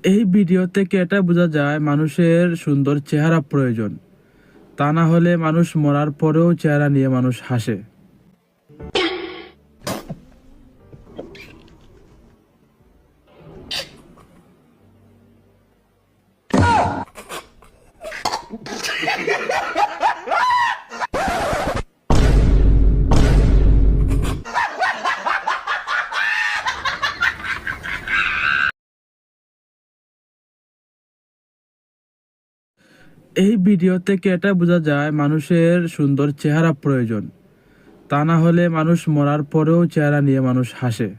এই ভিডিও থেকে এটা বোঝা যায় মানুষের সুন্দর চেহারা প্রয়োজন, তা না হলে মানুষ মরার পরেও চেহারা নিয়ে মানুষ হাসে। এই ভিডিও থেকে এটা বোঝা যায় মানুষের সুন্দর চেহারা প্রয়োজন, তা না হলে মানুষ মরার পরেও চেহারা নিয়ে মানুষ হাসে।